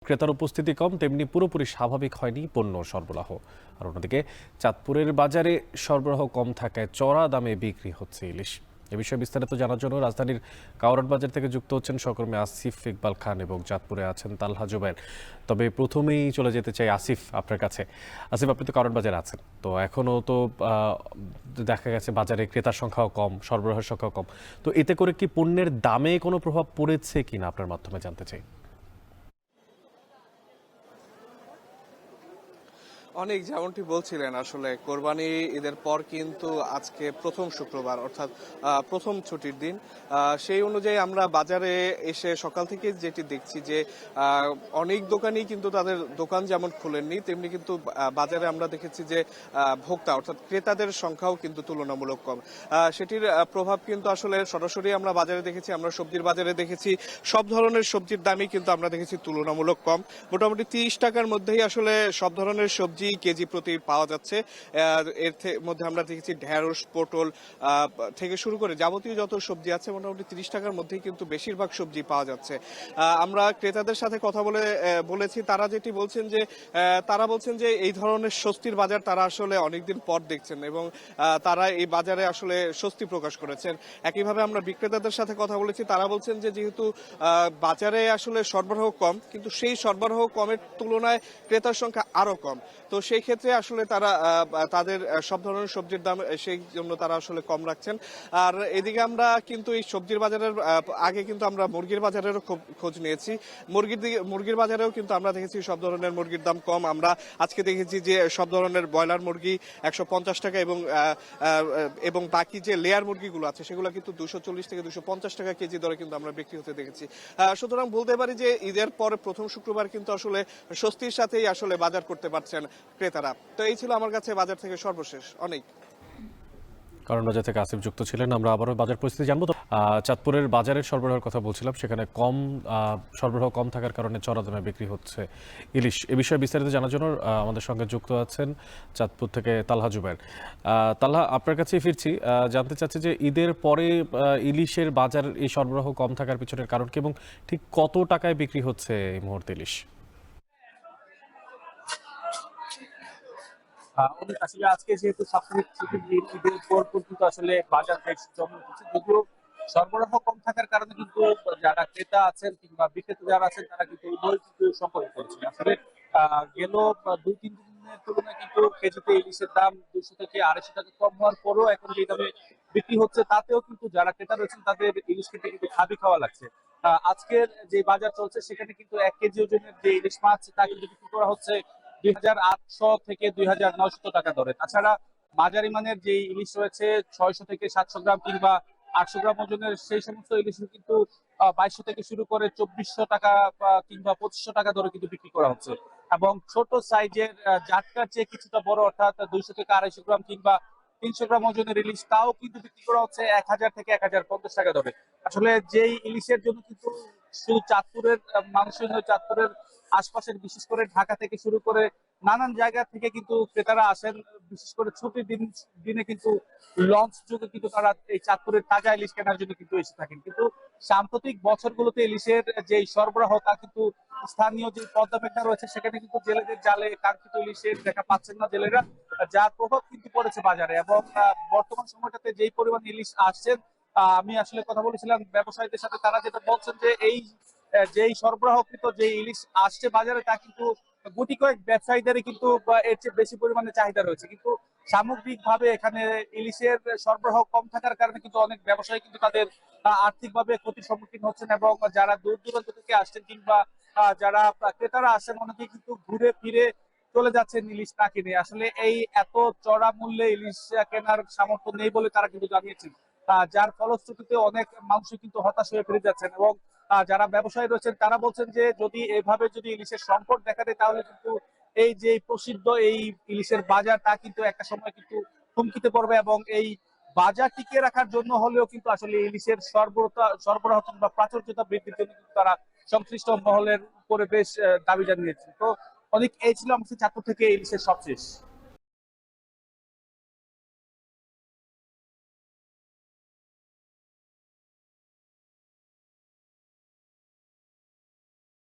ক্রেতার উপস্থিতি কম, তেমনি পুরোপুরি স্বাভাবিক হয়নি পণ্য সরবরাহ। আর অন্যদিকে চাঁদপুরের বাজারে সরবরাহ কম থাকায় চড়া দামে বিক্রি হচ্ছে ইলিশ। এ বিষয়ে বিস্তারিত জানার জন্য রাজধানীর কাওরান বাজার থেকে যুক্ত হচ্ছেন সহকর্মী আসিফ ইকবাল খান এবং চাঁদপুরে আছেন তালহা জুবায়ের। তবে প্রথমেই চলে যেতে চাই আসিফ আপনার কাছে। আসিফ, আপনি তো কাওরান বাজারে আছেন, তো এখনও তো দেখা গেছে বাজারে ক্রেতার সংখ্যাও কম, সরবরাহের সংখ্যাও কম। তো এতে করে কি পণ্যের দামে কোনো প্রভাব পড়েছে কিনা আপনার মাধ্যমে জানতে চাই। অনেক যেমনটি বলছিলেন, আসলে কোরবানি ঈদের পর কিন্তু আজকে প্রথম শুক্রবার, অর্থাৎ প্রথম ছুটির দিন। সেই অনুযায়ী আমরা বাজারে এসে সকাল থেকে যেটি দেখছি যে অনেক দোকানই কিন্তু তাদের দোকান যেমন খোলেননি, তেমনি কিন্তু বাজারে আমরা দেখেছি যে ভোক্তা অর্থাৎ ক্রেতাদের সংখ্যাও কিন্তু তুলনামূলক কম। সেটির প্রভাব কিন্তু আসলে সরাসরি আমরা বাজারে দেখেছি, আমরা সবজির বাজারে দেখেছি। সব ধরনের সবজির দামই কিন্তু আমরা দেখেছি তুলনামূলক কম। মোটামুটি 30 টাকার মধ্যেই আসলে সব ধরনের সবজি কেজি প্রতি পাওয়া যাচ্ছে। এর মধ্যে আমরা দেখেছি ঢেঁড়স, পটল থেকে শুরু করে যাবতীয় যত সবজি আছে মোটামুটি 30 টাকার মধ্যেই কিন্তু বেশিরভাগ সবজি পাওয়া যাচ্ছে। আমরা ক্রেতাদের সাথে কথা বলেছি, তারা যেটি বলছেন যে তারা বলছেন যে এই ধরনের স্বস্তির বাজার তারা আসলে অনেকদিন পর দেখছেন এবং তারা এই বাজারে আসলে স্বস্তি প্রকাশ করেছেন। একইভাবে আমরা বিক্রেতাদের সাথে কথা বলেছি, তারা বলছেন যে যেহেতু বাজারে আসলে সরবরাহ কম, কিন্তু সেই সরবরাহ কমের তুলনায় ক্রেতার সংখ্যা আরো কম। তো সেই ক্ষেত্রে আসলে তারা তাদের সব ধরনের সবজির দাম সেই জন্য তারা আসলে কম রাখছেন। আর এদিকে আমরা কিন্তু এই সবজির বাজারের আগে কিন্তু আমরা মুরগির বাজারেরও খোঁজ নিয়েছি। মুরগির বাজারেও কিন্তু আমরা দেখেছি সব ধরনের মুরগির দাম কম। আমরা আজকে দেখেছি যে সব ধরনের ব্রয়লার মুরগি 150 টাকা এবং বাকি যে লেয়ার মুরগিগুলো আছে সেগুলো কিন্তু 240 থেকে 250 টাকা কেজি দরে কিন্তু আমরা বিক্রি হতে দেখেছি। সুতরাং বলতে পারি যে ঈদের পরে প্রথম শুক্রবার কিন্তু আসলে স্বস্তির সাথেই আসলে বাজার করতে পারছেন ক্রেতারা। তো এই ছিল আমার কাছে বাজার থেকে সর্বশেষ। অনেক কারণ বাজার থেকে আসিফ যুক্ত ছিলেন। আমরা আবারও বাজার পরিস্থিতি জানবো। তো চাঁদপুরের বাজারের সরবরাহের কথা বলছিলাম, সেখানে সরবরাহ কম থাকার কারণে চড়া দামে বিক্রি হচ্ছে ইলিশ। এ বিষয়ে বিস্তারিত জানার জন্য আমাদের সঙ্গে যুক্ত আছেন চাঁদপুর থেকে তালহা জুবায়ের। তালহা, আপনার কাছেই ফিরছি, জানতে চাচ্ছি যে ঈদের পরে ইলিশের বাজার এই সরবরাহ কম থাকার পিছনের কারণ কি এবং ঠিক কত টাকায় বিক্রি হচ্ছে এই মুহূর্তে ইলিশ? আসলে আজকে যেহেতু সাপ্তাহিক ছুটির দিন, ঈদের পর কিন্তু আসলে বাজার বেশ জমে উঠেছে। যদিও সরবরাহ কম থাকার কারণে কিন্তু যারা ক্রেতা আছেন কিংবা বিক্রেতা যারা আছেন তারা কিন্তু উভয় কিন্তু সংকটে পড়েছেন। আসলে গেল 2-3 দিনের তুলনায় কিন্তু কেজিতে ইলিশের দাম 200 থেকে 250 টাকা কম হওয়ার পরও এখন যে দামে বিক্রি হচ্ছে তাতেও কিন্তু যারা ক্রেতা রয়েছেন তাদের ইলিশ খেতে কিন্তু খাবি খাওয়া লাগছে। আজকের যে বাজার চলছে সেখানে কিন্তু 1 কেজি ওজনের যে ইলিশ মাছ তা কিন্তু বিক্রি করা হচ্ছে 2800 থেকে 2900 টাকা দরে। তাছাড়া মাঝারি মানের যে ইলিশ রয়েছে 600 থেকে 700 গ্রাম কিংবা 800 গ্রাম ওজনের সেই সমস্ত ইলিশ কিন্তু 2200 থেকে শুরু করে 2400 টাকা কিংবা 2500 টাকা দরে কিন্তু বিক্রি করা হচ্ছে। এবং ছোট সাইজের জাটকার চেয়ে কিছুটা বড় অর্থাৎ 200 থেকে 250 গ্রাম কিংবা 300 গ্রাম ওজনের ইলিশ তাও কিন্তু বিক্রি করা হচ্ছে 1000 থেকে 1050 টাকা দরে। আসলে যেই ইলিশের জন্য কিন্তু শুধু চাঁদপুরের মানুষের নয়, চাঁদপুরের আশপাশের বিশেষ করে ঢাকা থেকে শুরু করে নানান জায়গা থেকে কিন্তু ক্রেতারা আসেন। বিশেষ করে ছুটির দিনে কিন্তু লঞ্চ যুগে কিন্তু তারা এই চাঁদপুরের তাজা ইলিশ কেনার জন্য কিন্তু এসে থাকেন। কিন্তু সাম্প্রতিক বছরগুলোতে ইলিশের যে সরবরাহ তা কিন্তু স্থানীয় যে পদ্মা মেঘনা রয়েছে সেখানে কিন্তু জেলেদের জালে কাঙ্ক্ষিত ইলিশের দেখা পাচ্ছেন না জেলেরা, যার প্রভাব কিন্তু পড়েছে বাজারে। এবং বর্তমান সময়টাতে যেই পরিমাণ ইলিশ আসছেন, আমি আসলে কথা বলেছিলাম ব্যবসায়ীদের সাথে, তারা যেটা বলছেন যে এই যেই সরবরাহকৃত যে ইলিশ আসছে বাজারে তা কিন্তু গুটি কয়েক ব্যবসায়ীদেরই কিন্তু এর চেয়ে বেশি পরিমাণে চাহিদা রয়েছে। কিন্তু সামগ্রিকভাবে এখানে ইলিশের সরবরাহ কম থাকার কারণে কিন্তু অনেক ব্যবসায়ী কিন্তু তাদের আর্থিকভাবে ক্ষতির সম্মুখীন হচ্ছেন এবং যারা দূর দূরান্ত থেকে আসছেন কিংবা যারা ক্রেতারা আসেন অনেকেই কিন্তু ঘুরে ফিরে চলে যাচ্ছেন ইলিশ না কিনে। আসলে এই এত চড়া মূল্যে ইলিশ কেনার সামর্থ্য নেই বলে তারা কিন্তু জানিয়েছেন, যার ফলশ্রুতিতে অনেক মানুষ কিন্তু হতাশ হয়ে ফিরে যাচ্ছেন। এবং যারা ব্যবসায়ী রয়েছেন তারা বলছেন যে যদি ইলিশের সংকট দেখা দেয় তাহলে কিন্তু এই যে প্রসিদ্ধ এই ইলিশের বাজার তা কিন্তু একটা সময় কিন্তু হুমকিতে পড়বে এবং এই বাজার টিকিয়ে রাখার জন্য হলেও কিন্তু আসলে ইলিশের সরবরাহ কিংবা প্রাচুর্যতা বৃদ্ধির জন্য কিন্তু তারা সংশ্লিষ্ট মহলের উপরে বেশ দাবি জানিয়েছে। তো অনেক এই ছিল আমাদের চাঁদপুর থেকে ইলিশের সবশেষ।